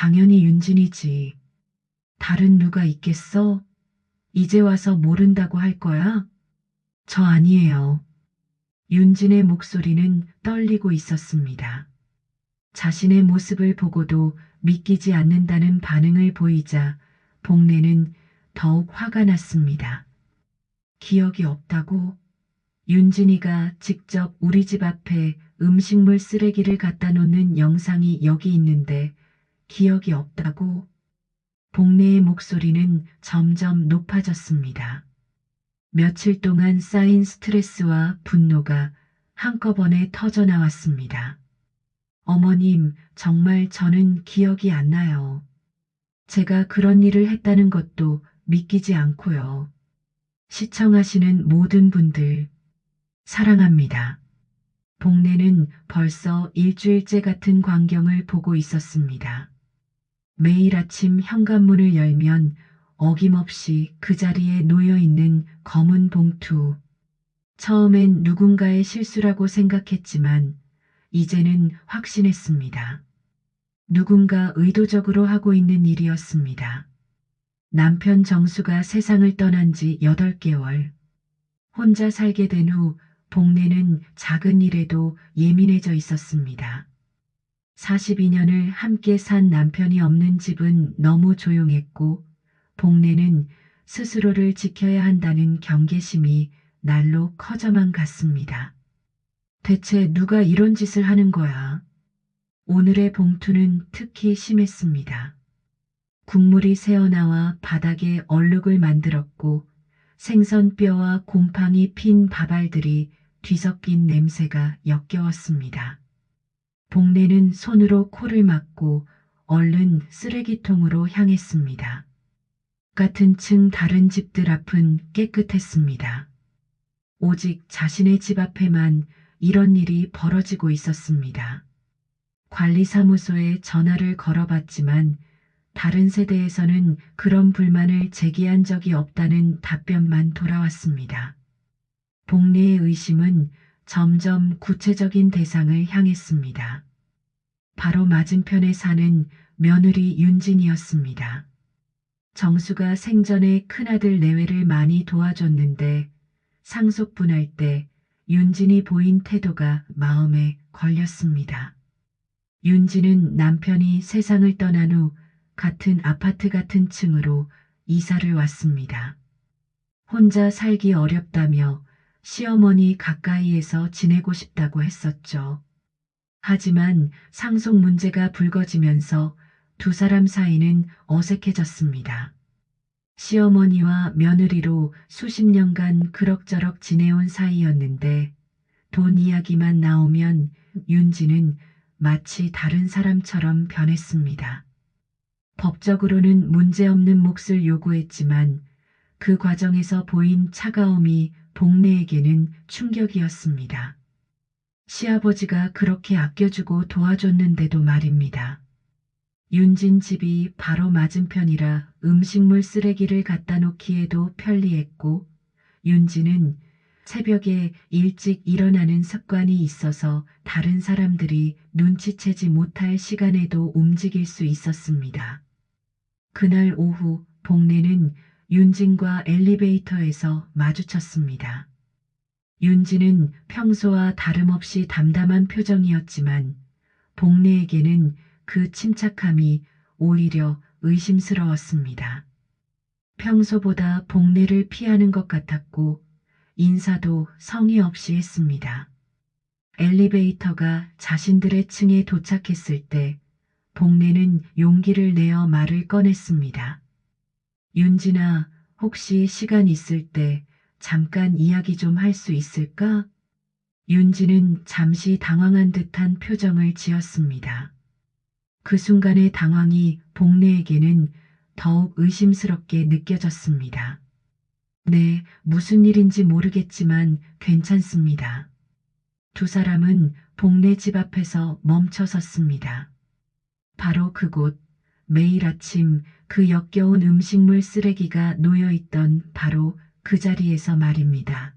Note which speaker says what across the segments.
Speaker 1: 당연히 윤진이지. 다른 누가 있겠어? 이제 와서 모른다고 할 거야? 저 아니에요. 윤진의 목소리는 떨리고 있었습니다. 자신의 모습을 보고도 믿기지 않는다는 반응을 보이자 복래는 더욱 화가 났습니다. 기억이 없다고? 윤진이가 직접 우리 집 앞에 음식물 쓰레기를 갖다 놓는 영상이 여기 있는데 기억이 없다고? 복래의 목소리는 점점 높아졌습니다. 며칠 동안 쌓인 스트레스와 분노가 한꺼번에 터져 나왔습니다. 어머님, 정말 저는 기억이 안 나요. 제가 그런 일을 했다는 것도 믿기지 않고요. 시청하시는 모든 분들, 사랑합니다. 복래는 벌써 일주일째 같은 광경을 보고 있었습니다. 매일 아침 현관문을 열면 어김없이 그 자리에 놓여 있는 검은 봉투. 처음엔 누군가의 실수라고 생각했지만 이제는 확신했습니다. 누군가 의도적으로 하고 있는 일이었습니다. 남편 정수가 세상을 떠난 지 8개월. 혼자 살게 된 후 복래는 작은 일에도 예민해져 있었습니다. 42년을 함께 산 남편이 없는 집은 너무 조용했고 복래는 스스로를 지켜야 한다는 경계심이 날로 커져만 갔습니다. 대체 누가 이런 짓을 하는 거야? 오늘의 봉투는 특히 심했습니다. 국물이 새어나와 바닥에 얼룩을 만들었고 생선뼈와 곰팡이 핀 밥알들이 뒤섞인 냄새가 역겨웠습니다. 복래는 손으로 코를 막고 얼른 쓰레기통으로 향했습니다. 같은 층 다른 집들 앞은 깨끗했습니다. 오직 자신의 집 앞에만 이런 일이 벌어지고 있었습니다. 관리사무소에 전화를 걸어봤지만 다른 세대에서는 그런 불만을 제기한 적이 없다는 답변만 돌아왔습니다. 복래의 의심은 점점 구체적인 대상을 향했습니다. 바로 맞은편에 사는 며느리 윤진이었습니다. 정수가 생전에 큰아들 내외를 많이 도와줬는데 상속분할 때 윤진이 보인 태도가 마음에 걸렸습니다. 윤진은 남편이 세상을 떠난 후 같은 아파트 같은 층으로 이사를 왔습니다. 혼자 살기 어렵다며 시어머니 가까이에서 지내고 싶다고 했었죠. 하지만 상속 문제가 불거지면서 두 사람 사이는 어색해졌습니다. 시어머니와 며느리로 수십 년간 그럭저럭 지내온 사이였는데 돈 이야기만 나오면 윤진은 마치 다른 사람처럼 변했습니다. 법적으로는 문제없는 몫을 요구했지만 그 과정에서 보인 차가움이 복래에게는 충격이었습니다. 시아버지가 그렇게 아껴주고 도와줬는데도 말입니다. 윤진 집이 바로 맞은편이라 음식물 쓰레기를 갖다 놓기에도 편리했고 윤진은 새벽에 일찍 일어나는 습관이 있어서 다른 사람들이 눈치채지 못할 시간에도 움직일 수 있었습니다. 그날 오후 복래는 윤진과 엘리베이터에서 마주쳤습니다. 윤진은 평소와 다름없이 담담한 표정이었지만 복래에게는 그 침착함이 오히려 의심스러웠습니다. 평소보다 복래를 피하는 것 같았고 인사도 성의 없이 했습니다. 엘리베이터가 자신들의 층에 도착했을 때 복래는 용기를 내어 말을 꺼냈습니다. 윤진아, 혹시 시간 있을 때 잠깐 이야기 좀 할 수 있을까? 윤진은 잠시 당황한 듯한 표정을 지었습니다. 그 순간의 당황이 복래에게는 더욱 의심스럽게 느껴졌습니다. 네, 무슨 일인지 모르겠지만 괜찮습니다. 두 사람은 복래 집 앞에서 멈춰 섰습니다. 바로 그곳, 매일 아침 그 역겨운 음식물 쓰레기가 놓여 있던 바로 그 자리에서 말입니다.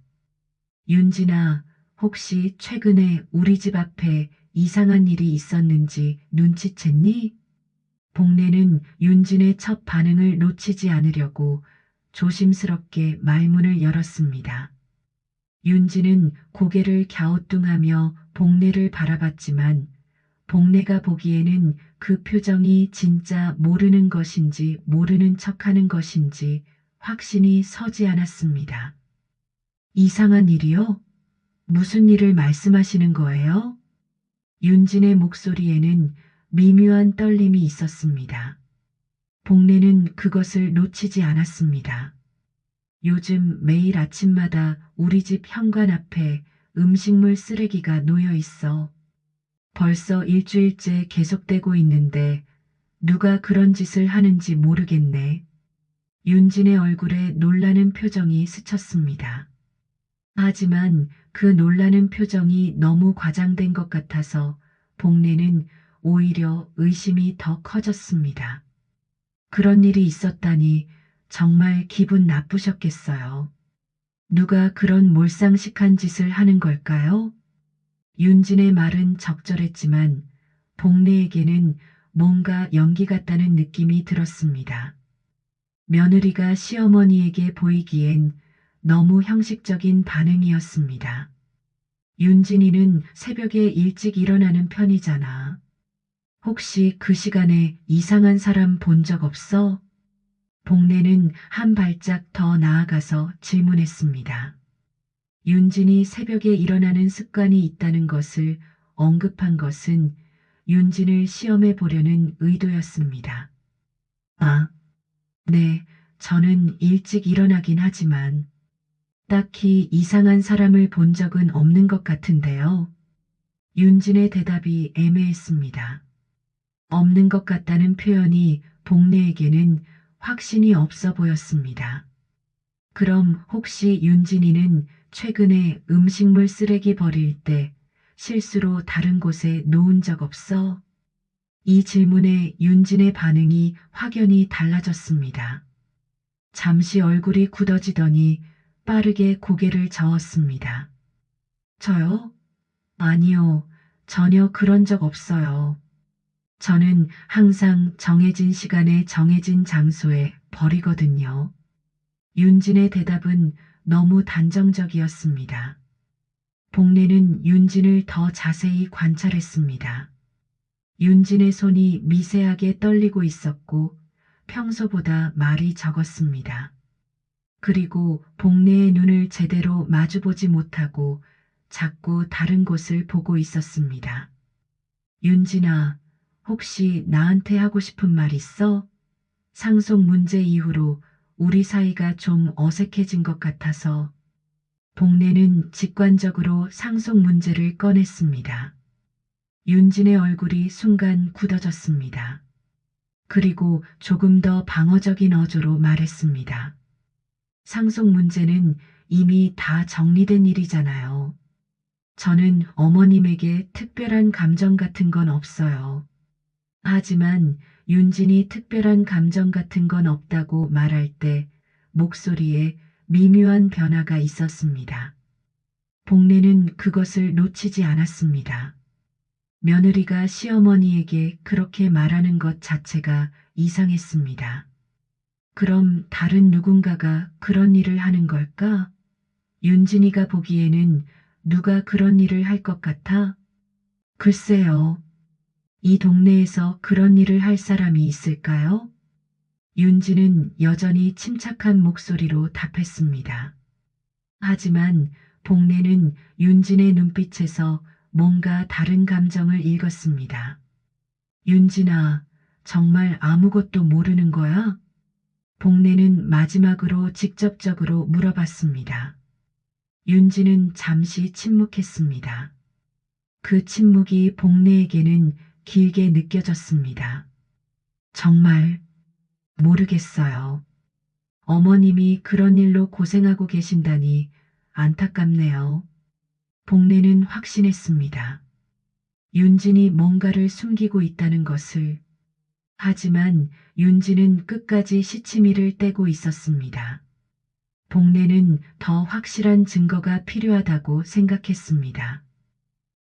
Speaker 1: 윤진아, 혹시 최근에 우리 집 앞에 이상한 일이 있었는지 눈치챘니? 복례는 윤진의 첫 반응을 놓치지 않으려고 조심스럽게 말문을 열었습니다. 윤진은 고개를 갸우뚱하며 복례를 바라봤지만 복례가 보기에는 그 표정이 진짜 모르는 것인지 모르는 척하는 것인지 확신이 서지 않았습니다. 이상한 일이요? 무슨 일을 말씀하시는 거예요? 윤진의 목소리에는 미묘한 떨림이 있었습니다. 복례는 그것을 놓치지 않았습니다. 요즘 매일 아침마다 우리 집 현관 앞에 음식물 쓰레기가 놓여 있어. 벌써 일주일째 계속되고 있는데 누가 그런 짓을 하는지 모르겠네. 윤진의 얼굴에 놀라는 표정이 스쳤습니다. 하지만 그 놀라는 표정이 너무 과장된 것 같아서 복례는 오히려 의심이 더 커졌습니다. 그런 일이 있었다니 정말 기분 나쁘셨겠어요. 누가 그런 몰상식한 짓을 하는 걸까요? 윤진의 말은 적절했지만 복례에게는 뭔가 연기 같다는 느낌이 들었습니다. 며느리가 시어머니에게 보이기엔 너무 형식적인 반응이었습니다. 윤진이는 새벽에 일찍 일어나는 편이잖아. 혹시 그 시간에 이상한 사람 본 적 없어? 복례는 한 발짝 더 나아가서 질문했습니다. 윤진이 새벽에 일어나는 습관이 있다는 것을 언급한 것은 윤진을 시험해 보려는 의도였습니다. 아, 네, 저는 일찍 일어나긴 하지만 딱히 이상한 사람을 본 적은 없는 것 같은데요. 윤진의 대답이 애매했습니다. 없는 것 같다는 표현이 복례에게는 확신이 없어 보였습니다. 그럼 혹시 윤진이는 최근에 음식물 쓰레기 버릴 때 실수로 다른 곳에 놓은 적 없어? 이 질문에 윤진의 반응이 확연히 달라졌습니다. 잠시 얼굴이 굳어지더니 빠르게 고개를 저었습니다. 저요? 아니요. 전혀 그런 적 없어요. 저는 항상 정해진 시간에 정해진 장소에 버리거든요. 윤진의 대답은 너무 단정적이었습니다. 복례는 윤진을 더 자세히 관찰했습니다. 윤진의 손이 미세하게 떨리고 있었고 평소보다 말이 적었습니다. 그리고 복례의 눈을 제대로 마주보지 못하고 자꾸 다른 곳을 보고 있었습니다. 윤진아, 혹시 나한테 하고 싶은 말 있어? 상속 문제 이후로 우리 사이가 좀 어색해진 것 같아서 복례는 직관적으로 상속 문제를 꺼냈습니다. 윤진의 얼굴이 순간 굳어졌습니다. 그리고 조금 더 방어적인 어조로 말했습니다. 상속 문제는 이미 다 정리된 일이잖아요. 저는 어머님에게 특별한 감정 같은 건 없어요. 하지만 윤진이 특별한 감정 같은 건 없다고 말할 때 목소리에 미묘한 변화가 있었습니다. 복례는 그것을 놓치지 않았습니다. 며느리가 시어머니에게 그렇게 말하는 것 자체가 이상했습니다. 그럼 다른 누군가가 그런 일을 하는 걸까? 윤진이가 보기에는 누가 그런 일을 할 것 같아? 글쎄요. 이 동네에서 그런 일을 할 사람이 있을까요? 윤진은 여전히 침착한 목소리로 답했습니다. 하지만 복례는 윤진의 눈빛에서 뭔가 다른 감정을 읽었습니다. 윤진아, 정말 아무것도 모르는 거야? 복례는 마지막으로 직접적으로 물어봤습니다. 윤진은 잠시 침묵했습니다. 그 침묵이 복례에게는 길게 느껴졌습니다. 정말 모르겠어요. 어머님이 그런 일로 고생하고 계신다니 안타깝네요. 복례는 확신했습니다. 윤진이 뭔가를 숨기고 있다는 것을. 하지만 윤진은 끝까지 시치미를 떼고 있었습니다. 복례는 더 확실한 증거가 필요하다고 생각했습니다.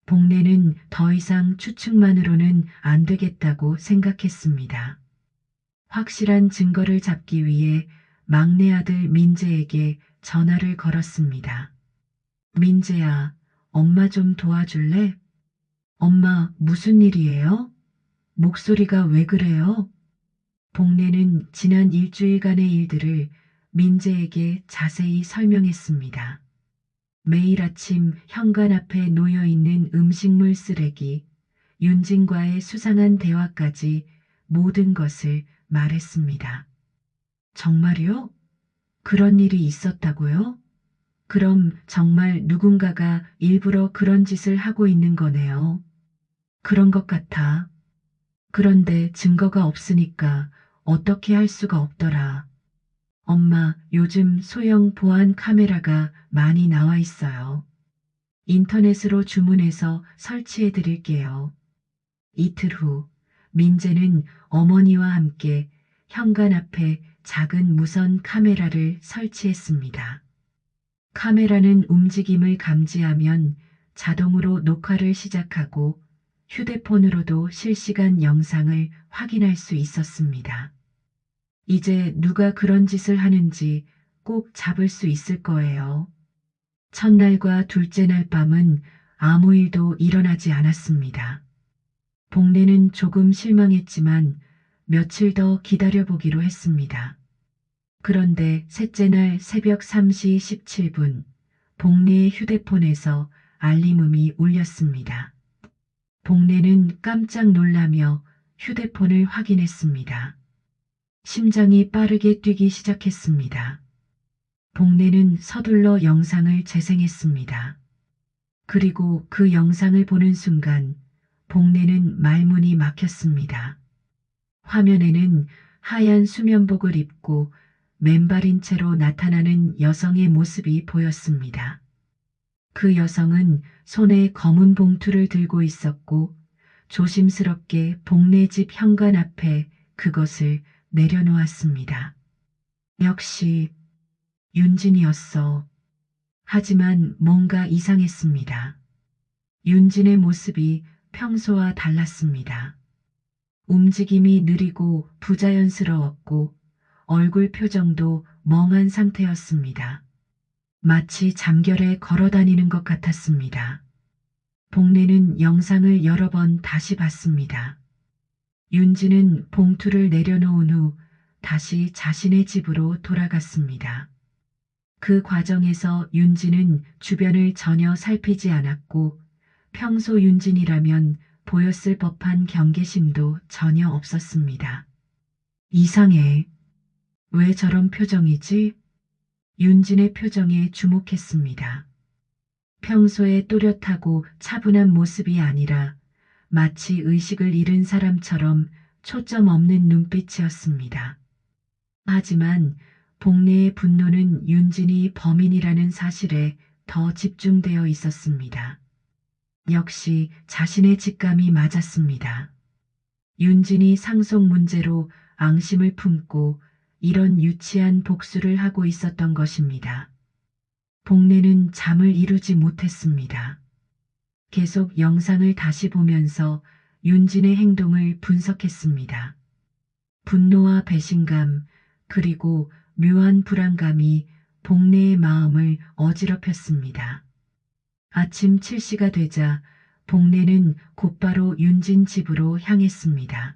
Speaker 1: 복례는 더 이상 추측만으로는 안 되겠다고 생각했습니다. 확실한 증거를 잡기 위해 막내 아들 민재에게 전화를 걸었습니다. 민재야, 엄마 좀 도와줄래? 엄마, 무슨 일이에요? 목소리가 왜 그래요? 복례는 지난 일주일간의 일들을 민재에게 자세히 설명했습니다. 매일 아침 현관 앞에 놓여 있는 음식물 쓰레기, 윤진과의 수상한 대화까지 모든 것을 말했습니다. 정말요? 그런 일이 있었다고요? 그럼 정말 누군가가 일부러 그런 짓을 하고 있는 거네요. 그런 것 같아. 그런데 증거가 없으니까 어떻게 할 수가 없더라. 엄마, 요즘 소형 보안 카메라가 많이 나와 있어요. 인터넷으로 주문해서 설치해 드릴게요. 이틀 후, 민재는 어머니와 함께 현관 앞에 작은 무선 카메라를 설치했습니다. 카메라는 움직임을 감지하면 자동으로 녹화를 시작하고 휴대폰으로도 실시간 영상을 확인할 수 있었습니다. 이제 누가 그런 짓을 하는지 꼭 잡을 수 있을 거예요. 첫날과 둘째 날 밤은 아무 일도 일어나지 않았습니다. 복례는 조금 실망했지만 며칠 더 기다려보기로 했습니다. 그런데 셋째 날 새벽 3시 17분, 복례의 휴대폰에서 알림음이 울렸습니다. 복례는 깜짝 놀라며 휴대폰을 확인했습니다. 심장이 빠르게 뛰기 시작했습니다. 복례는 서둘러 영상을 재생했습니다. 그리고 그 영상을 보는 순간 복례는 말문이 막혔습니다. 화면에는 하얀 수면복을 입고 맨발인 채로 나타나는 여성의 모습이 보였습니다. 그 여성은 손에 검은 봉투를 들고 있었고 조심스럽게 복례 집 현관 앞에 그것을 내려놓았습니다. 역시 윤진이었어. 하지만 뭔가 이상했습니다. 윤진의 모습이 평소와 달랐습니다. 움직임이 느리고 부자연스러웠고 얼굴 표정도 멍한 상태였습니다. 마치 잠결에 걸어 다니는 것 같았습니다. 복례는 영상을 여러 번 다시 봤습니다. 윤진은 봉투를 내려놓은 후 다시 자신의 집으로 돌아갔습니다. 그 과정에서 윤진은 주변을 전혀 살피지 않았고 평소 윤진이라면 보였을 법한 경계심도 전혀 없었습니다. 이상해. 왜 저런 표정이지? 윤진의 표정에 주목했습니다. 평소에 또렷하고 차분한 모습이 아니라 마치 의식을 잃은 사람처럼 초점 없는 눈빛이었습니다. 하지만 복례의 분노는 윤진이 범인이라는 사실에 더 집중되어 있었습니다. 역시 자신의 직감이 맞았습니다. 윤진이 상속 문제로 앙심을 품고 이런 유치한 복수를 하고 있었던 것입니다. 복례는 잠을 이루지 못했습니다. 계속 영상을 다시 보면서 윤진의 행동을 분석했습니다. 분노와 배신감, 그리고 묘한 불안감이 복례의 마음을 어지럽혔습니다. 아침 7시가 되자 복례는 곧바로 윤진 집으로 향했습니다.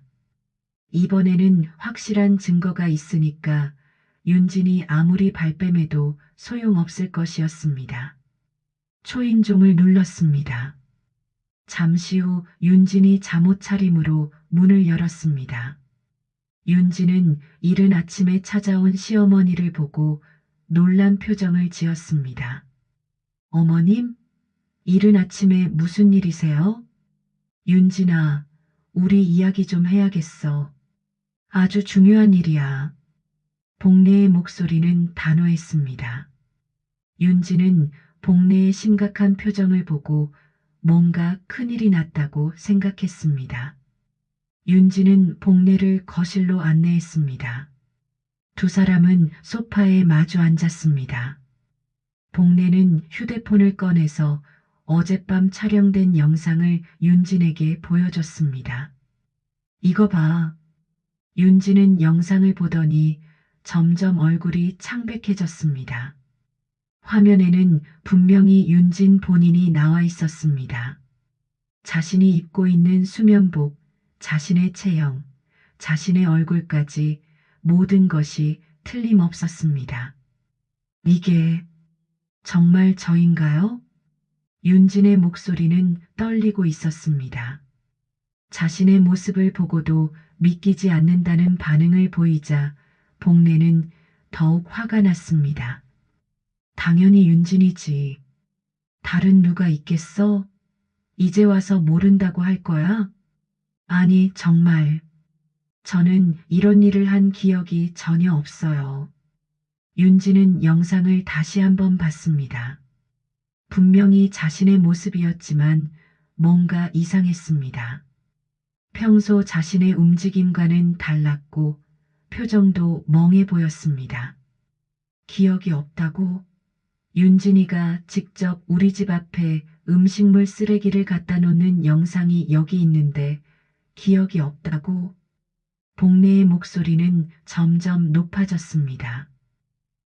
Speaker 1: 이번에는 확실한 증거가 있으니까 윤진이 아무리 발뺌해도 소용없을 것이었습니다. 초인종을 눌렀습니다. 잠시 후 윤진이 잠옷 차림으로 문을 열었습니다. 윤진은 이른 아침에 찾아온 시어머니를 보고 놀란 표정을 지었습니다. 어머님? 이른 아침에 무슨 일이세요? 윤진아, 우리 이야기 좀 해야겠어. 아주 중요한 일이야. 복례의 목소리는 단호했습니다. 윤진은 복례의 심각한 표정을 보고 뭔가 큰일이 났다고 생각했습니다. 윤진은 복례를 거실로 안내했습니다. 두 사람은 소파에 마주 앉았습니다. 복례는 휴대폰을 꺼내서 어젯밤 촬영된 영상을 윤진에게 보여줬습니다. 이거 봐. 윤진은 영상을 보더니 점점 얼굴이 창백해졌습니다. 화면에는 분명히 윤진 본인이 나와 있었습니다. 자신이 입고 있는 수면복, 자신의 체형, 자신의 얼굴까지 모든 것이 틀림없었습니다. 이게 정말 저인가요? 윤진의 목소리는 떨리고 있었습니다. 자신의 모습을 보고도 믿기지 않는다는 반응을 보이자 복래는 더욱 화가 났습니다. 당연히 윤진이지. 다른 누가 있겠어? 이제 와서 모른다고 할 거야? 아니, 정말. 저는 이런 일을 한 기억이 전혀 없어요. 윤진은 영상을 다시 한번 봤습니다. 분명히 자신의 모습이었지만 뭔가 이상했습니다. 평소 자신의 움직임과는 달랐고 표정도 멍해 보였습니다. 기억이 없다고? 윤진이가 직접 우리 집 앞에 음식물 쓰레기를 갖다 놓는 영상이 여기 있는데 기억이 없다고? 복래의 목소리는 점점 높아졌습니다.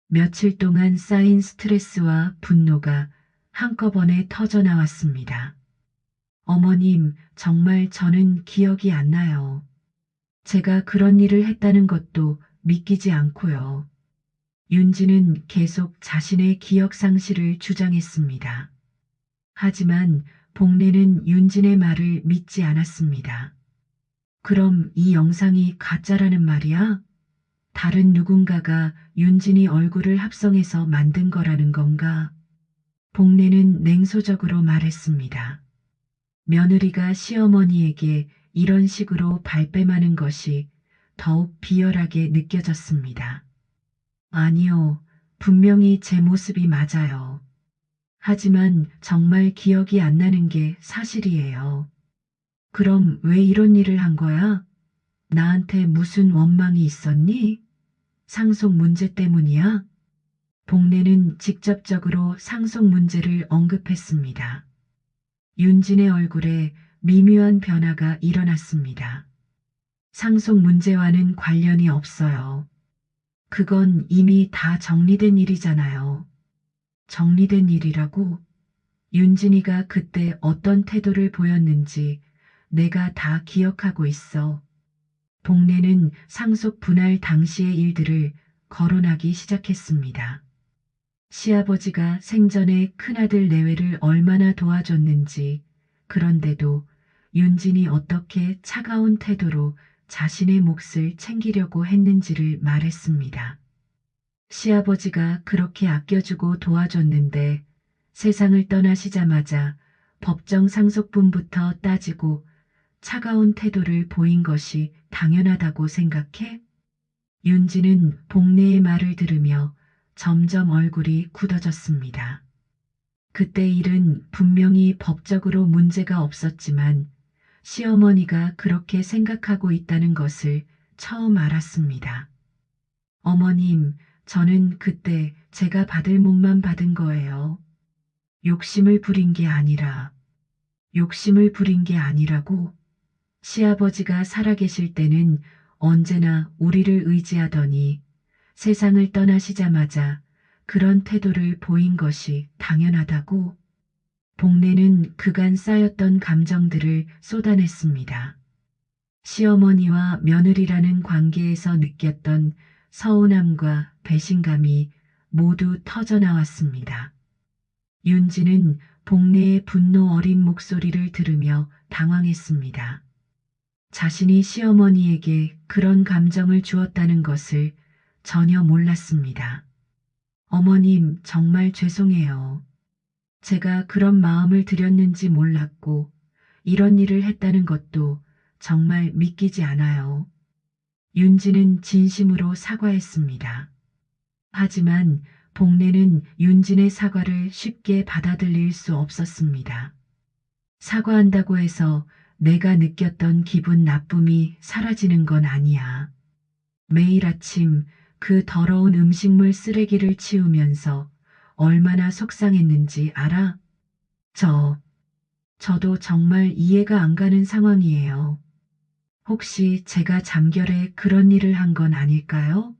Speaker 1: 며칠 동안 쌓인 스트레스와 분노가 한꺼번에 터져 나왔습니다. 어머님, 정말 저는 기억이 안 나요. 제가 그런 일을 했다는 것도 믿기지 않고요. 윤진은 계속 자신의 기억 상실을 주장했습니다. 하지만 복래는 윤진의 말을 믿지 않았습니다. 그럼 이 영상이 가짜라는 말이야? 다른 누군가가 윤진이 얼굴을 합성해서 만든 거라는 건가? 복래는 냉소적으로 말했습니다. 며느리가 시어머니에게 이런 식으로 발뺌하는 것이 더욱 비열하게 느껴졌습니다. 아니요, 분명히 제 모습이 맞아요. 하지만 정말 기억이 안 나는 게 사실이에요. 그럼 왜 이런 일을 한 거야? 나한테 무슨 원망이 있었니? 상속 문제 때문이야? 복래는 직접적으로 상속 문제를 언급했습니다. 윤진의 얼굴에 미묘한 변화가 일어났습니다. 상속 문제와는 관련이 없어요. 그건 이미 다 정리된 일이잖아요. 정리된 일이라고? 윤진이가 그때 어떤 태도를 보였는지 내가 다 기억하고 있어. 복래는 상속 분할 당시의 일들을 거론하기 시작했습니다. 시아버지가 생전에 큰아들 내외를 얼마나 도와줬는지, 그런데도 윤진이 어떻게 차가운 태도로 자신의 몫을 챙기려고 했는지를 말했습니다. 시아버지가 그렇게 아껴주고 도와줬는데 세상을 떠나시자마자 법정 상속분부터 따지고 차가운 태도를 보인 것이 당연하다고 생각해? 윤진은 복래의 말을 들으며 점점 얼굴이 굳어졌습니다. 그때 일은 분명히 법적으로 문제가 없었지만 시어머니가 그렇게 생각하고 있다는 것을 처음 알았습니다. 어머님, 저는 그때 제가 받을 몫만 받은 거예요. 욕심을 부린 게 아니라, 욕심을 부린 게 아니라고? 시아버지가 살아계실 때는 언제나 우리를 의지하더니 세상을 떠나시자마자 그런 태도를 보인 것이 당연하다고? 복래는 그간 쌓였던 감정들을 쏟아냈습니다. 시어머니와 며느리라는 관계에서 느꼈던 서운함과 배신감이 모두 터져나왔습니다. 윤진은 복래의 분노 어린 목소리를 들으며 당황했습니다. 자신이 시어머니에게 그런 감정을 주었다는 것을 전혀 몰랐습니다. 어머님, 정말 죄송해요. 제가 그런 마음을 들였는지 몰랐고, 이런 일을 했다는 것도 정말 믿기지 않아요. 윤진은 진심으로 사과했습니다. 하지만 복래는 윤진의 사과를 쉽게 받아들일 수 없었습니다. 사과한다고 해서 내가 느꼈던 기분 나쁨이 사라지는 건 아니야. 매일 아침 그 더러운 음식물 쓰레기를 치우면서 얼마나 속상했는지 알아? 저, 저도 정말 이해가 안 가는 상황이에요. 혹시 제가 잠결에 그런 일을 한 건 아닐까요?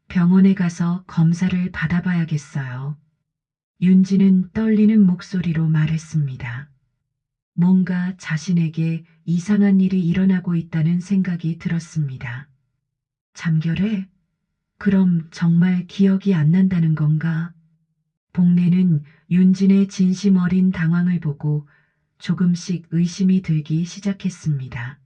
Speaker 1: 병원에 가서 검사를 받아봐야겠어요. 윤지는 떨리는 목소리로 말했습니다. 뭔가 자신에게 이상한 일이 일어나고 있다는 생각이 들었습니다. 잠결에? 그럼 정말 기억이 안 난다는 건가? 복례는 윤진의 진심 어린 당황을 보고 조금씩 의심이 들기 시작했습니다.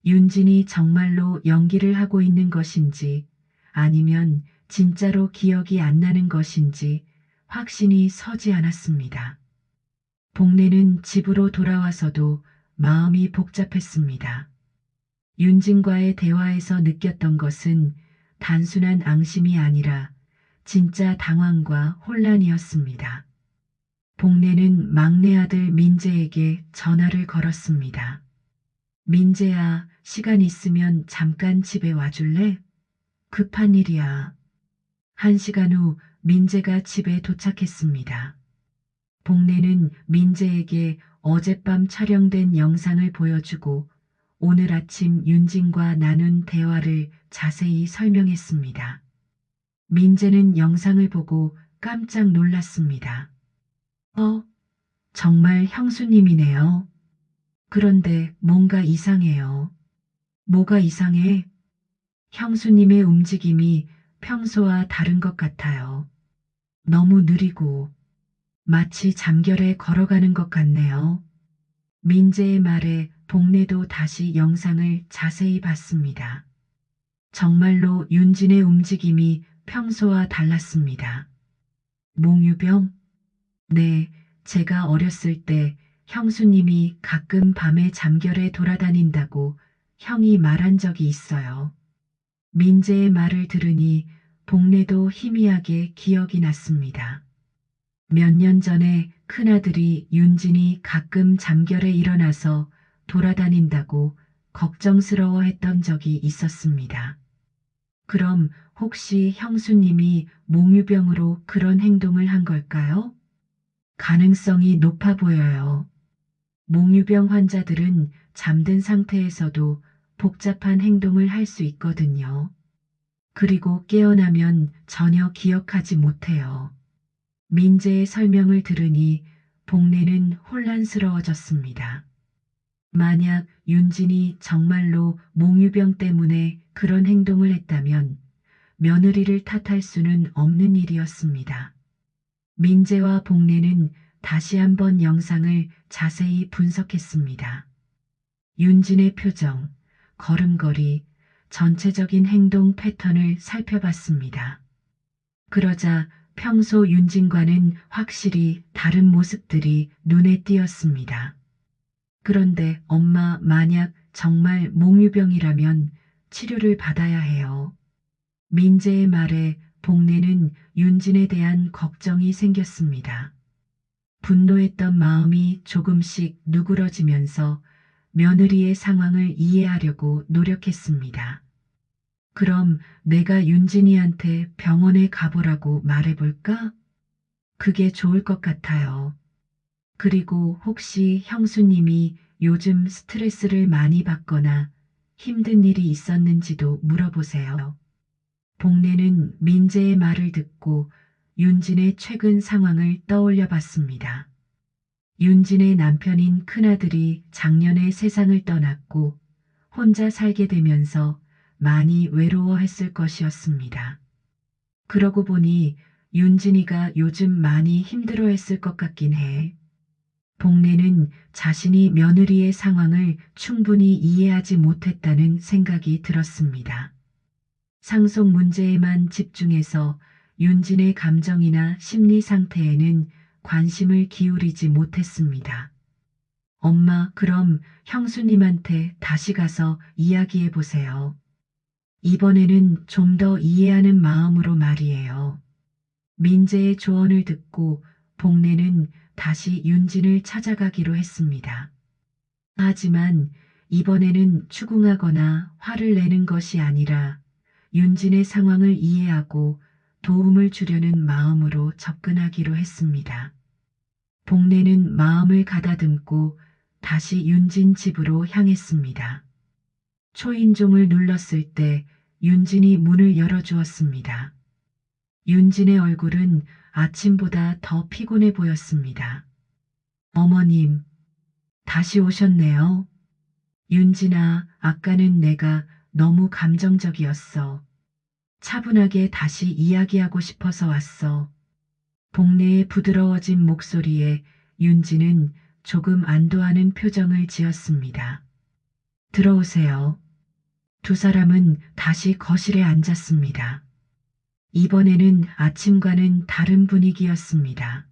Speaker 1: 윤진이 정말로 연기를 하고 있는 것인지 아니면 진짜로 기억이 안 나는 것인지 확신이 서지 않았습니다. 복례는 집으로 돌아와서도 마음이 복잡했습니다. 윤진과의 대화에서 느꼈던 것은 단순한 앙심이 아니라 진짜 당황과 혼란이었습니다. 복례는 막내 아들 민재에게 전화를 걸었습니다. 민재야, 시간 있으면 잠깐 집에 와줄래? 급한 일이야. 1시간 후 민재가 집에 도착했습니다. 복례는 민재에게 어젯밤 촬영된 영상을 보여주고 오늘 아침 윤진과 나눈 대화를 자세히 설명했습니다. 민재는 영상을 보고 깜짝 놀랐습니다. 정말 형수님이네요. 그런데 뭔가 이상해요. 뭐가 이상해? 형수님의 움직임이 평소와 다른 것 같아요. 너무 느리고 마치 잠결에 걸어가는 것 같네요. 민재의 말에 복례도 다시 영상을 자세히 봤습니다. 정말로 윤진의 움직임이 평소와 달랐습니다. 몽유병? 네, 제가 어렸을 때 형수님이 가끔 밤에 잠결에 돌아다닌다고 형이 말한 적이 있어요. 민재의 말을 들으니 복례도 희미하게 기억이 났습니다. 몇 년 전에 큰아들이 윤진이 가끔 잠결에 일어나서 돌아다닌다고 걱정스러워했던 적이 있었습니다. 그럼 혹시 형수님이 몽유병으로 그런 행동을 한 걸까요? 가능성이 높아 보여요. 몽유병 환자들은 잠든 상태에서도 복잡한 행동을 할 수 있거든요. 그리고 깨어나면 전혀 기억하지 못해요. 민재의 설명을 들으니 복례는 혼란스러워졌습니다. 만약 윤진이 정말로 몽유병 때문에 그런 행동을 했다면 며느리를 탓할 수는 없는 일이었습니다. 민재와 복례는 다시 한번 영상을 자세히 분석했습니다. 윤진의 표정, 걸음걸이, 전체적인 행동 패턴을 살펴봤습니다. 그러자 평소 윤진과는 확실히 다른 모습들이 눈에 띄었습니다. 그런데 엄마, 만약 정말 몽유병이라면 치료를 받아야 해요. 민재의 말에 복례는 윤진에 대한 걱정이 생겼습니다. 분노했던 마음이 조금씩 누그러지면서 며느리의 상황을 이해하려고 노력했습니다. 그럼 내가 윤진이한테 병원에 가보라고 말해볼까? 그게 좋을 것 같아요. 그리고 혹시 형수님이 요즘 스트레스를 많이 받거나 힘든 일이 있었는지도 물어보세요. 복례는 민재의 말을 듣고 윤진의 최근 상황을 떠올려 봤습니다. 윤진의 남편인 큰아들이 작년에 세상을 떠났고 혼자 살게 되면서 많이 외로워했을 것이었습니다. 그러고 보니 윤진이가 요즘 많이 힘들어했을 것 같긴 해. 복례는 자신이 며느리의 상황을 충분히 이해하지 못했다는 생각이 들었습니다. 상속 문제에만 집중해서 윤진의 감정이나 심리 상태에는 관심을 기울이지 못했습니다. 엄마, 그럼 형수님한테 다시 가서 이야기해 보세요. 이번에는 좀 더 이해하는 마음으로 말이에요. 민재의 조언을 듣고 복례는 다시 윤진을 찾아가기로 했습니다. 하지만 이번에는 추궁하거나 화를 내는 것이 아니라 윤진의 상황을 이해하고 도움을 주려는 마음으로 접근하기로 했습니다. 복례는 마음을 가다듬고 다시 윤진 집으로 향했습니다. 초인종을 눌렀을 때 윤진이 문을 열어주었습니다. 윤진의 얼굴은 아침보다 더 피곤해 보였습니다. 어머님, 다시 오셨네요. 윤진아, 아까는 내가 너무 감정적이었어. 차분하게 다시 이야기하고 싶어서 왔어. 복례의 부드러워진 목소리에 윤진은 조금 안도하는 표정을 지었습니다. 들어오세요. 두 사람은 다시 거실에 앉았습니다. 이번에는 아침과는 다른 분위기였습니다.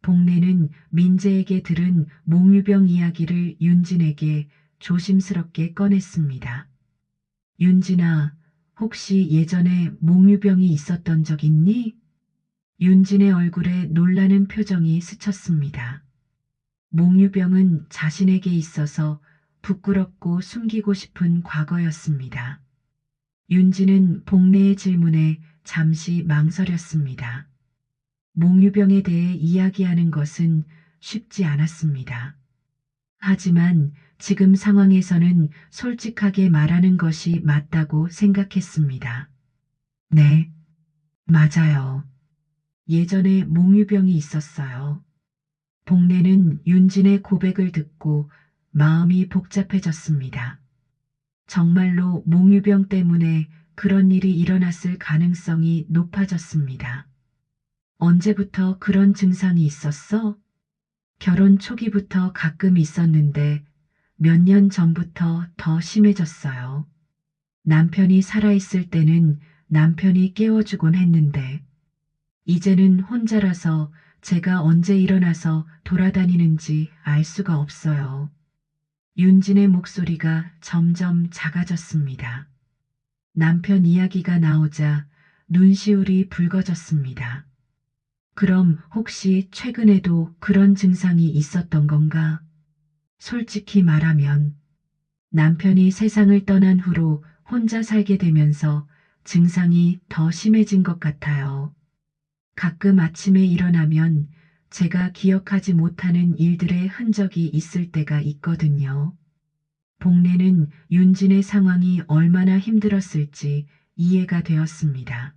Speaker 1: 복례는 민재에게 들은 몽유병 이야기를 윤진에게 조심스럽게 꺼냈습니다. 윤진아, 혹시 예전에 몽유병이 있었던 적 있니? 윤진의 얼굴에 놀라는 표정이 스쳤습니다. 몽유병은 자신에게 있어서 부끄럽고 숨기고 싶은 과거였습니다. 윤진은 복례의 질문에 잠시 망설였습니다. 몽유병에 대해 이야기하는 것은 쉽지 않았습니다. 하지만 지금 상황에서는 솔직하게 말하는 것이 맞다고 생각했습니다. 네, 맞아요. 예전에 몽유병이 있었어요. 복례는 윤진의 고백을 듣고 마음이 복잡해졌습니다. 정말로 몽유병 때문에 그런 일이 일어났을 가능성이 높아졌습니다. 언제부터 그런 증상이 있었어? 결혼 초기부터 가끔 있었는데 몇 년 전부터 더 심해졌어요. 남편이 살아있을 때는 남편이 깨워주곤 했는데 이제는 혼자라서 제가 언제 일어나서 돌아다니는지 알 수가 없어요. 윤진의 목소리가 점점 작아졌습니다. 남편 이야기가 나오자 눈시울이 붉어졌습니다. 그럼 혹시 최근에도 그런 증상이 있었던 건가? 솔직히 말하면 남편이 세상을 떠난 후로 혼자 살게 되면서 증상이 더 심해진 것 같아요. 가끔 아침에 일어나면 제가 기억하지 못하는 일들의 흔적이 있을 때가 있거든요. 복례는 윤진의 상황이 얼마나 힘들었을지 이해가 되었습니다.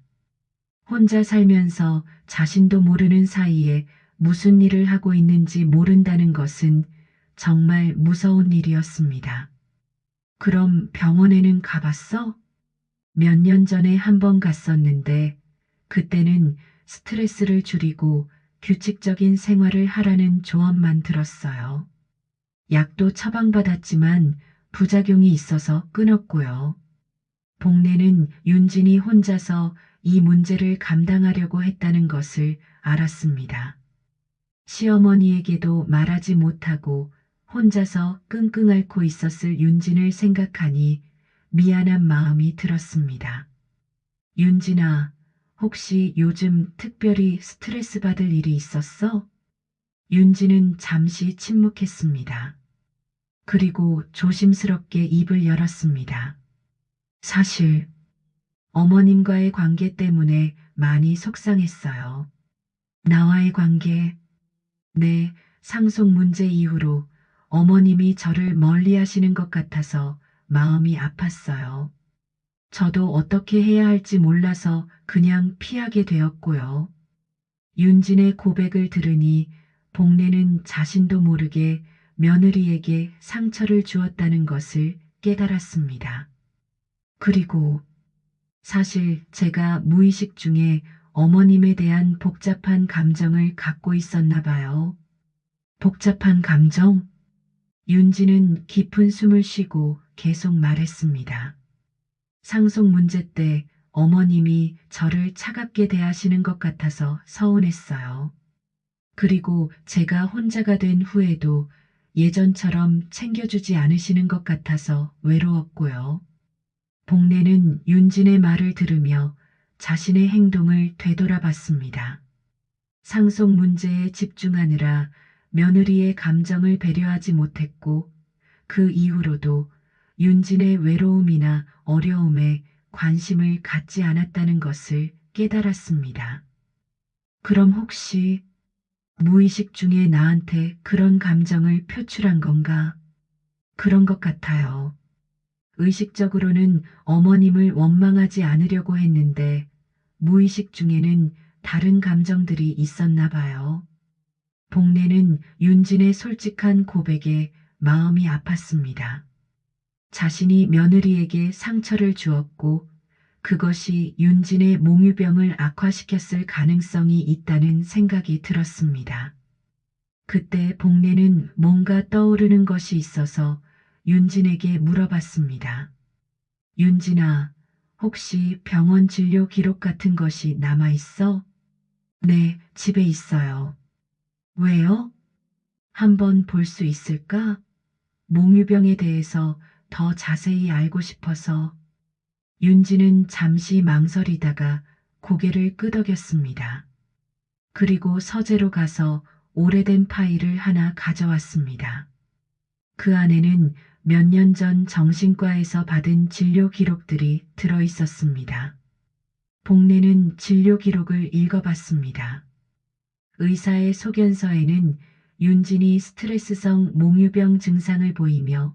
Speaker 1: 혼자 살면서 자신도 모르는 사이에 무슨 일을 하고 있는지 모른다는 것은 정말 무서운 일이었습니다. 그럼 병원에는 가봤어? 몇 년 전에 한 번 갔었는데 그때는 스트레스를 줄이고 규칙적인 생활을 하라는 조언만 들었어요. 약도 처방받았지만 부작용이 있어서 끊었고요. 복례는 윤진이 혼자서 이 문제를 감당하려고 했다는 것을 알았습니다. 시어머니에게도 말하지 못하고 혼자서 끙끙 앓고 있었을 윤진을 생각하니 미안한 마음이 들었습니다. 윤진아, 혹시 요즘 특별히 스트레스 받을 일이 있었어? 윤진은 잠시 침묵했습니다. 그리고 조심스럽게 입을 열었습니다. 사실 어머님과의 관계 때문에 많이 속상했어요. 나와의 관계, 네, 상속 문제 이후로 어머님이 저를 멀리 하시는 것 같아서 마음이 아팠어요. 저도 어떻게 해야 할지 몰라서 그냥 피하게 되었고요. 윤진의 고백을 들으니 복례는 자신도 모르게 며느리에게 상처를 주었다는 것을 깨달았습니다. 그리고 사실 제가 무의식 중에 어머님에 대한 복잡한 감정을 갖고 있었나 봐요. 복잡한 감정? 윤지는 깊은 숨을 쉬고 계속 말했습니다. 상속 문제 때 어머님이 저를 차갑게 대하시는 것 같아서 서운했어요. 그리고 제가 혼자가 된 후에도 예전처럼 챙겨주지 않으시는 것 같아서 외로웠고요. 복례는 윤진의 말을 들으며 자신의 행동을 되돌아봤습니다. 상속 문제에 집중하느라 며느리의 감정을 배려하지 못했고 그 이후로도 윤진의 외로움이나 어려움에 관심을 갖지 않았다는 것을 깨달았습니다. 그럼 혹시 무의식 중에 나한테 그런 감정을 표출한 건가? 그런 것 같아요. 의식적으로는 어머님을 원망하지 않으려고 했는데 무의식 중에는 다른 감정들이 있었나 봐요. 복례는 윤진의 솔직한 고백에 마음이 아팠습니다. 자신이 며느리에게 상처를 주었고 그것이 윤진의 몽유병을 악화시켰을 가능성이 있다는 생각이 들었습니다. 그때 복례는 뭔가 떠오르는 것이 있어서 윤진에게 물어봤습니다. 윤진아, 혹시 병원 진료 기록 같은 것이 남아있어? 네, 집에 있어요. 왜요? 한번 볼 수 있을까? 몽유병에 대해서 더 자세히 알고 싶어서. 윤진은 잠시 망설이다가 고개를 끄덕였습니다. 그리고 서재로 가서 오래된 파일을 하나 가져왔습니다. 그 안에는 몇 년 전 정신과에서 받은 진료 기록들이 들어 있었습니다. 복례는 진료 기록을 읽어봤습니다. 의사의 소견서에는 윤진이 스트레스성 몽유병 증상을 보이며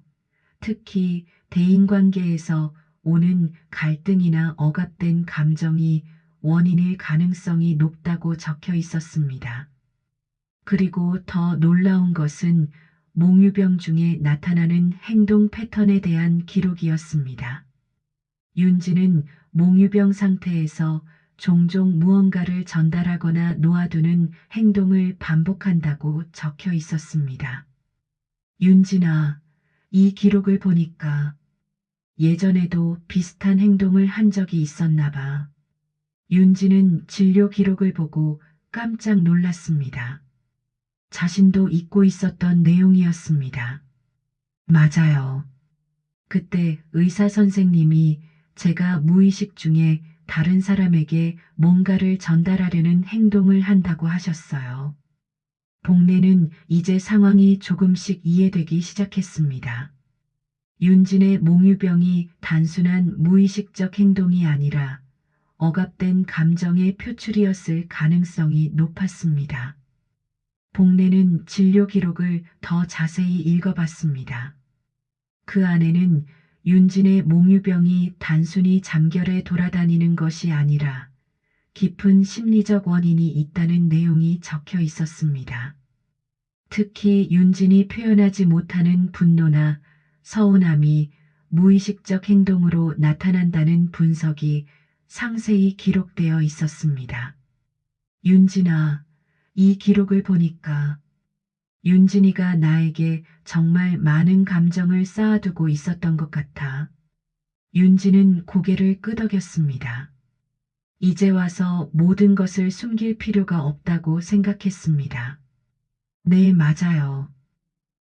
Speaker 1: 특히 대인관계에서 오는 갈등이나 억압된 감정이 원인일 가능성이 높다고 적혀 있었습니다. 그리고 더 놀라운 것은 몽유병 중에 나타나는 행동 패턴에 대한 기록이었습니다. 윤진은 몽유병 상태에서 종종 무언가를 전달하거나 놓아두는 행동을 반복한다고 적혀 있었습니다. 윤진아, 이 기록을 보니까 예전에도 비슷한 행동을 한 적이 있었나 봐. 윤진은 진료 기록을 보고 깜짝 놀랐습니다. 자신도 잊고 있었던 내용이었습니다. 맞아요. 그때 의사 선생님이 제가 무의식 중에 다른 사람에게 뭔가를 전달하려는 행동을 한다고 하셨어요. 복례는 이제 상황이 조금씩 이해되기 시작했습니다. 윤진의 몽유병이 단순한 무의식적 행동이 아니라 억압된 감정의 표출이었을 가능성이 높았습니다. 복례는 진료 기록을 더 자세히 읽어봤습니다. 그 안에는 윤진의 몽유병이 단순히 잠결에 돌아다니는 것이 아니라 깊은 심리적 원인이 있다는 내용이 적혀 있었습니다. 특히 윤진이 표현하지 못하는 분노나 서운함이 무의식적 행동으로 나타난다는 분석이 상세히 기록되어 있었습니다. 윤진아, 이 기록을 보니까 윤진이가 나에게 정말 많은 감정을 쌓아두고 있었던 것 같아. 윤진은 고개를 끄덕였습니다. 이제 와서 모든 것을 숨길 필요가 없다고 생각했습니다. 네, 맞아요.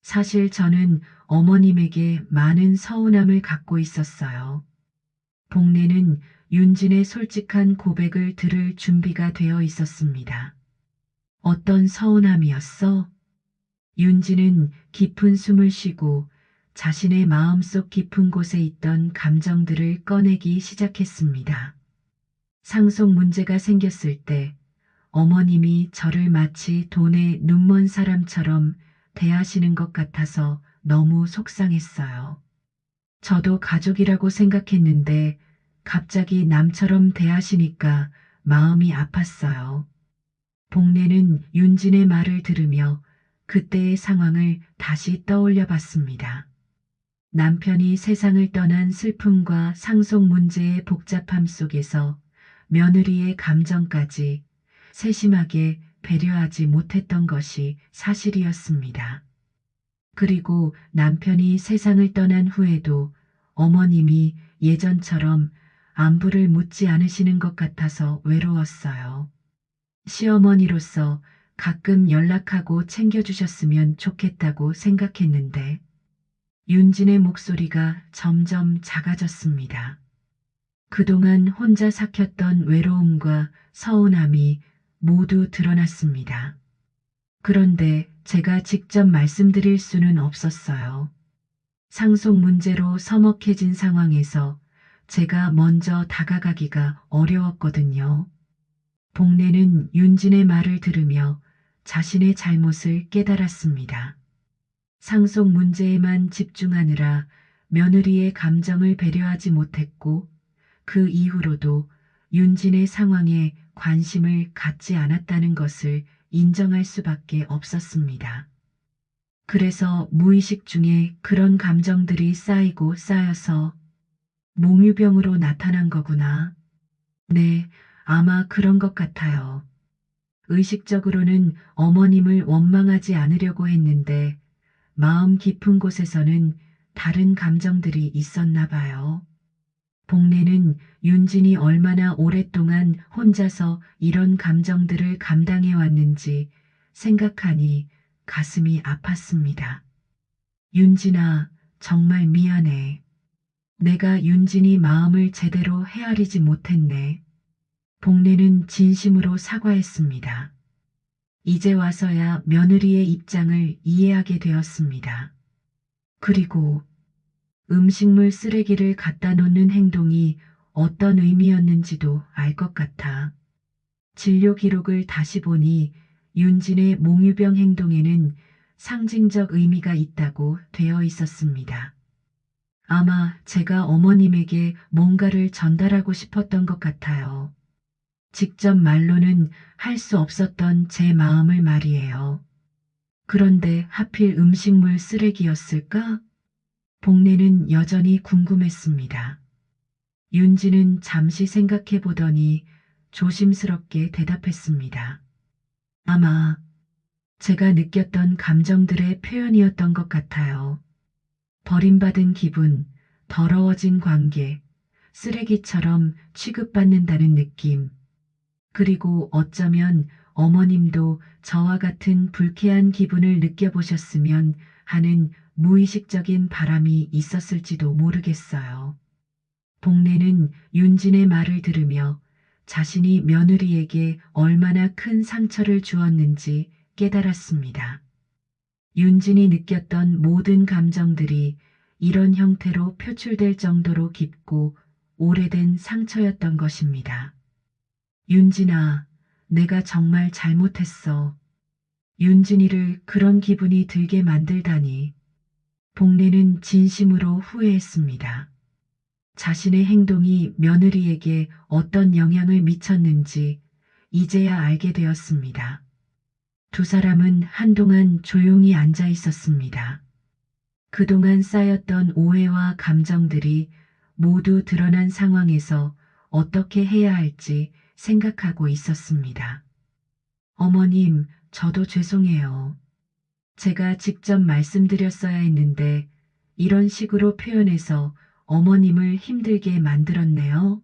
Speaker 1: 사실 저는 어머님에게 많은 서운함을 갖고 있었어요. 복례는 윤진의 솔직한 고백을 들을 준비가 되어 있었습니다. 어떤 서운함이었어? 윤진은 깊은 숨을 쉬고 자신의 마음속 깊은 곳에 있던 감정들을 꺼내기 시작했습니다. 상속 문제가 생겼을 때 어머님이 저를 마치 돈에 눈먼 사람처럼 대하시는 것 같아서 너무 속상했어요. 저도 가족이라고 생각했는데 갑자기 남처럼 대하시니까 마음이 아팠어요. 복례는 윤진의 말을 들으며 그때의 상황을 다시 떠올려 봤습니다. 남편이 세상을 떠난 슬픔과 상속 문제의 복잡함 속에서 며느리의 감정까지 세심하게 배려하지 못했던 것이 사실이었습니다. 그리고 남편이 세상을 떠난 후에도 어머님이 예전처럼 안부를 묻지 않으시는 것 같아서 외로웠어요. 시어머니로서 가끔 연락하고 챙겨주셨으면 좋겠다고 생각했는데 윤진의 목소리가 점점 작아졌습니다. 그동안 혼자 삭혔던 외로움과 서운함이 모두 드러났습니다. 그런데 제가 직접 말씀드릴 수는 없었어요. 상속 문제로 서먹해진 상황에서 제가 먼저 다가가기가 어려웠거든요. 복례는 윤진의 말을 들으며 자신의 잘못을 깨달았습니다. 상속 문제에만 집중하느라 며느리의 감정을 배려하지 못했고 그 이후로도 윤진의 상황에 관심을 갖지 않았다는 것을 인정할 수밖에 없었습니다. 그래서 무의식 중에 그런 감정들이 쌓이고 쌓여서 몽유병으로 나타난 거구나. 네, 아마 그런 것 같아요. 의식적으로는 어머님을 원망하지 않으려고 했는데 마음 깊은 곳에서는 다른 감정들이 있었나 봐요. 복례는 윤진이 얼마나 오랫동안 혼자서 이런 감정들을 감당해 왔는지 생각하니 가슴이 아팠습니다. 윤진아, 정말 미안해. 내가 윤진이 마음을 제대로 헤아리지 못했네. 복례는 진심으로 사과했습니다. 이제 와서야 며느리의 입장을 이해하게 되었습니다. 그리고 음식물 쓰레기를 갖다 놓는 행동이 어떤 의미였는지도 알 것 같아. 진료 기록을 다시 보니 윤진의 몽유병 행동에는 상징적 의미가 있다고 되어 있었습니다. 아마 제가 어머님에게 뭔가를 전달하고 싶었던 것 같아요. 직접 말로는 할 수 없었던 제 마음을 말이에요. 그런데 하필 음식물 쓰레기였을까? 복례는 여전히 궁금했습니다. 윤지는 잠시 생각해 보더니 조심스럽게 대답했습니다. 아마 제가 느꼈던 감정들의 표현이었던 것 같아요. 버림받은 기분, 더러워진 관계, 쓰레기처럼 취급받는다는 느낌, 그리고 어쩌면 어머님도 저와 같은 불쾌한 기분을 느껴보셨으면 하는 무의식적인 바람이 있었을지도 모르겠어요. 복례는 윤진의 말을 들으며 자신이 며느리에게 얼마나 큰 상처를 주었는지 깨달았습니다. 윤진이 느꼈던 모든 감정들이 이런 형태로 표출될 정도로 깊고 오래된 상처였던 것입니다. 윤진아, 내가 정말 잘못했어. 윤진이를 그런 기분이 들게 만들다니. 복례는 진심으로 후회했습니다. 자신의 행동이 며느리에게 어떤 영향을 미쳤는지 이제야 알게 되었습니다. 두 사람은 한동안 조용히 앉아 있었습니다. 그동안 쌓였던 오해와 감정들이 모두 드러난 상황에서 어떻게 해야 할지 생각하고 있었습니다. 어머님, 저도 죄송해요. 제가 직접 말씀드렸어야 했는데 이런 식으로 표현해서 어머님을 힘들게 만들었네요.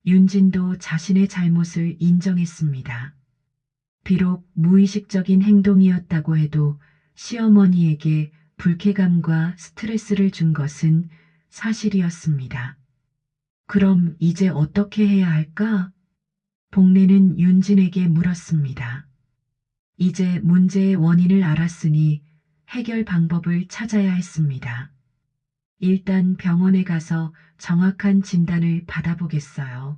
Speaker 1: 윤진도 자신의 잘못을 인정했습니다. 비록 무의식적인 행동이었다고 해도 시어머니에게 불쾌감과 스트레스를 준 것은 사실이었습니다. 그럼 이제 어떻게 해야 할까? 복례는 윤진에게 물었습니다. 이제 문제의 원인을 알았으니 해결 방법을 찾아야 했습니다. 일단 병원에 가서 정확한 진단을 받아보겠어요.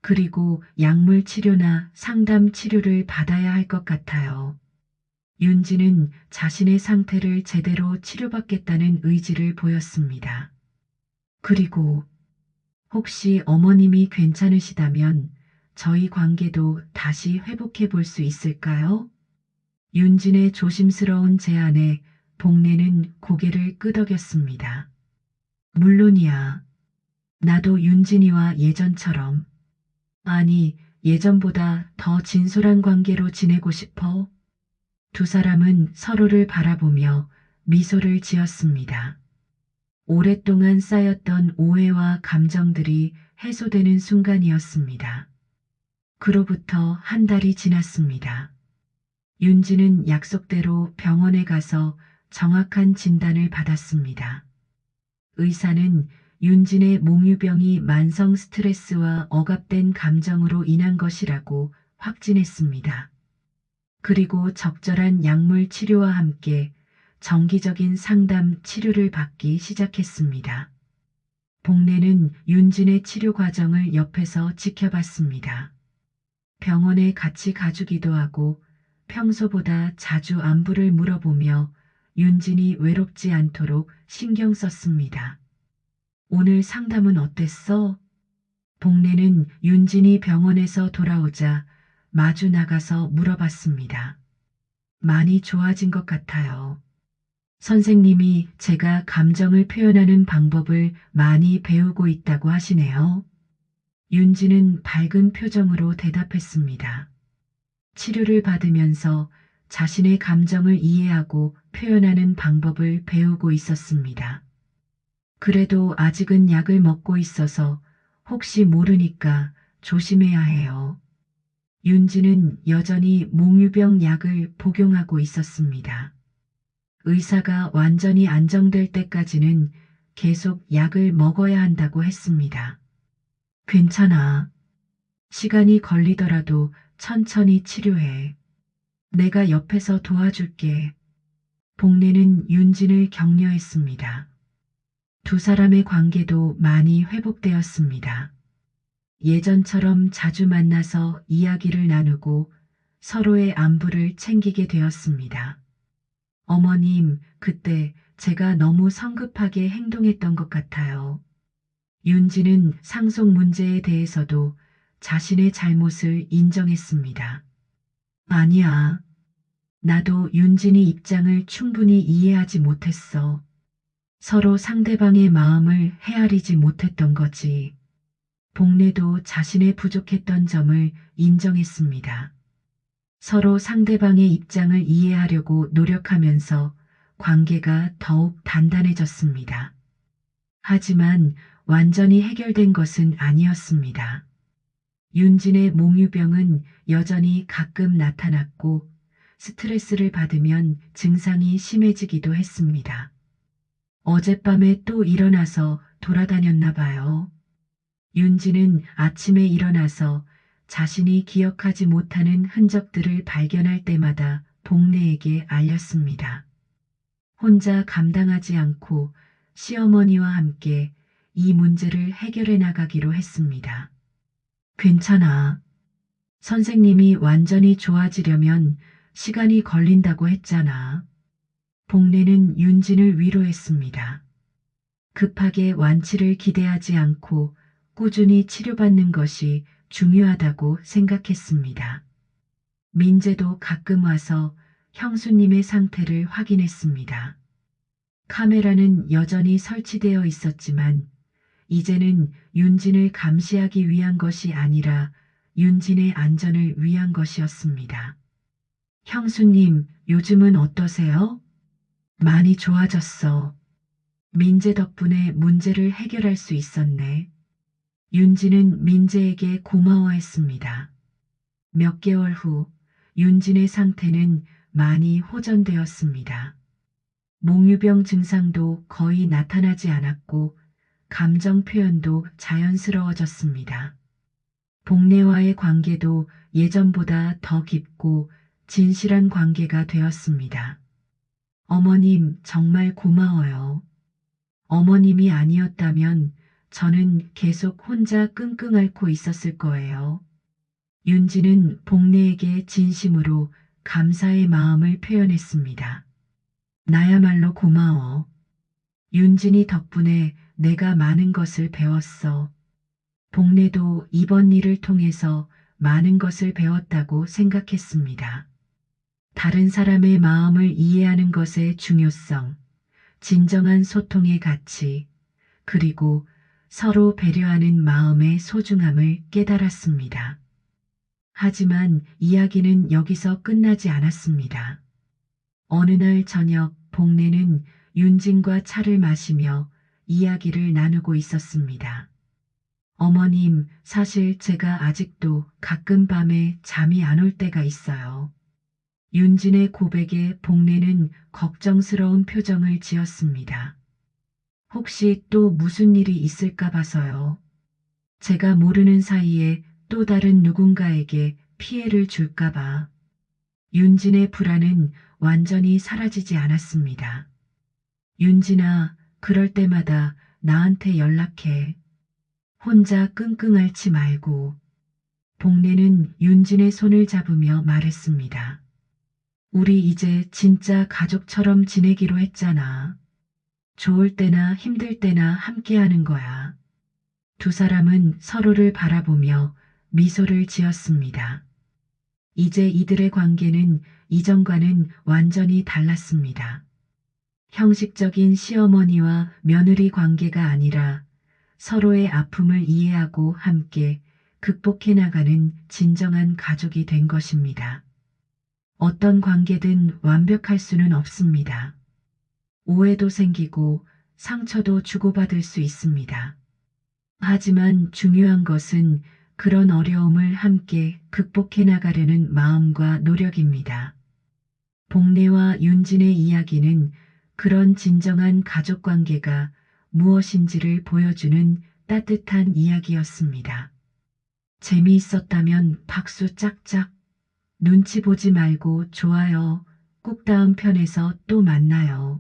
Speaker 1: 그리고 약물 치료나 상담 치료를 받아야 할 것 같아요. 윤지는 자신의 상태를 제대로 치료받겠다는 의지를 보였습니다. 그리고 혹시 어머님이 괜찮으시다면 저희 관계도 다시 회복해 볼 수 있을까요? 윤진의 조심스러운 제안에 복례는 고개를 끄덕였습니다. 물론이야. 나도 윤진이와 예전처럼, 아니, 예전보다 더 진솔한 관계로 지내고 싶어. 두 사람은 서로를 바라보며 미소를 지었습니다. 오랫동안 쌓였던 오해와 감정들이 해소되는 순간이었습니다. 그로부터 한 달이 지났습니다. 윤지는 약속대로 병원에 가서 정확한 진단을 받았습니다. 의사는 윤진의 몽유병이 만성 스트레스와 억압된 감정으로 인한 것이라고 확진했습니다. 그리고 적절한 약물 치료와 함께 정기적인 상담 치료를 받기 시작했습니다. 복례는 윤진의 치료 과정을 옆에서 지켜봤습니다. 병원에 같이 가주기도 하고 평소보다 자주 안부를 물어보며 윤진이 외롭지 않도록 신경 썼습니다. 오늘 상담은 어땠어? 복례는 윤진이 병원에서 돌아오자 마주 나가서 물어봤습니다. 많이 좋아진 것 같아요. 선생님이 제가 감정을 표현하는 방법을 많이 배우고 있다고 하시네요. 윤지는 밝은 표정으로 대답했습니다. 치료를 받으면서 자신의 감정을 이해하고 표현하는 방법을 배우고 있었습니다. 그래도 아직은 약을 먹고 있어서 혹시 모르니까 조심해야 해요. 윤지는 여전히 몽유병 약을 복용하고 있었습니다. 의사가 완전히 안정될 때까지는 계속 약을 먹어야 한다고 했습니다. 괜찮아. 시간이 걸리더라도 천천히 치료해. 내가 옆에서 도와줄게. 복례는 윤진을 격려했습니다. 두 사람의 관계도 많이 회복되었습니다. 예전처럼 자주 만나서 이야기를 나누고 서로의 안부를 챙기게 되었습니다. 어머님, 그때 제가 너무 성급하게 행동했던 것 같아요. 윤지는 상속 문제에 대해서도 자신의 잘못을 인정했습니다. 아니야. 나도 윤진이 입장을 충분히 이해하지 못했어. 서로 상대방의 마음을 헤아리지 못했던 거지. 복례도 자신의 부족했던 점을 인정했습니다. 서로 상대방의 입장을 이해하려고 노력하면서 관계가 더욱 단단해졌습니다. 하지만 완전히 해결된 것은 아니었습니다. 윤진의 몽유병은 여전히 가끔 나타났고 스트레스를 받으면 증상이 심해지기도 했습니다. 어젯밤에 또 일어나서 돌아다녔나 봐요. 윤진은 아침에 일어나서 자신이 기억하지 못하는 흔적들을 발견할 때마다 복례에게 알렸습니다. 혼자 감당하지 않고 시어머니와 함께 이 문제를 해결해 나가기로 했습니다. 괜찮아. 선생님이 완전히 좋아지려면 시간이 걸린다고 했잖아. 복례는 윤진을 위로했습니다. 급하게 완치를 기대하지 않고 꾸준히 치료받는 것이 중요하다고 생각했습니다. 민재도 가끔 와서 형수님의 상태를 확인했습니다. 카메라는 여전히 설치되어 있었지만 이제는 윤진을 감시하기 위한 것이 아니라 윤진의 안전을 위한 것이었습니다. 형수님, 요즘은 어떠세요? 많이 좋아졌어. 민재 덕분에 문제를 해결할 수 있었네. 윤진은 민재에게 고마워했습니다. 몇 개월 후 윤진의 상태는 많이 호전되었습니다. 몽유병 증상도 거의 나타나지 않았고 감정 표현도 자연스러워졌습니다. 복례와의 관계도 예전보다 더 깊고 진실한 관계가 되었습니다. 어머님, 정말 고마워요. 어머님이 아니었다면 저는 계속 혼자 끙끙 앓고 있었을 거예요. 윤지는 복례에게 진심으로 감사의 마음을 표현했습니다. 나야말로 고마워. 윤진이 덕분에 내가 많은 것을 배웠어. 복례도 이번 일을 통해서 많은 것을 배웠다고 생각했습니다. 다른 사람의 마음을 이해하는 것의 중요성, 진정한 소통의 가치, 그리고 서로 배려하는 마음의 소중함을 깨달았습니다. 하지만 이야기는 여기서 끝나지 않았습니다. 어느 날 저녁 복례는 윤진과 차를 마시며 이야기를 나누고 있었습니다. 어머님, 사실 제가 아직도 가끔 밤에 잠이 안 올 때가 있어요. 윤진의 고백에 복례는 걱정스러운 표정을 지었습니다. 혹시 또 무슨 일이 있을까 봐서요. 제가 모르는 사이에 또 다른 누군가에게 피해를 줄까 봐. 윤진의 불안은 완전히 사라지지 않았습니다. 윤진아, 그럴 때마다 나한테 연락해. 혼자 끙끙 앓지 말고. 복례는 윤진의 손을 잡으며 말했습니다. 우리 이제 진짜 가족처럼 지내기로 했잖아. 좋을 때나 힘들 때나 함께하는 거야. 두 사람은 서로를 바라보며 미소를 지었습니다. 이제 이들의 관계는 이전과는 완전히 달랐습니다. 형식적인 시어머니와 며느리 관계가 아니라 서로의 아픔을 이해하고 함께 극복해 나가는 진정한 가족이 된 것입니다. 어떤 관계든 완벽할 수는 없습니다. 오해도 생기고 상처도 주고받을 수 있습니다. 하지만 중요한 것은 그런 어려움을 함께 극복해 나가려는 마음과 노력입니다. 복례와 윤진의 이야기는 그런 진정한 가족 관계가 무엇인지를 보여주는 따뜻한 이야기였습니다. 재미있었다면 박수 짝짝, 눈치 보지 말고 좋아요. 꼭 다음 편에서 또 만나요.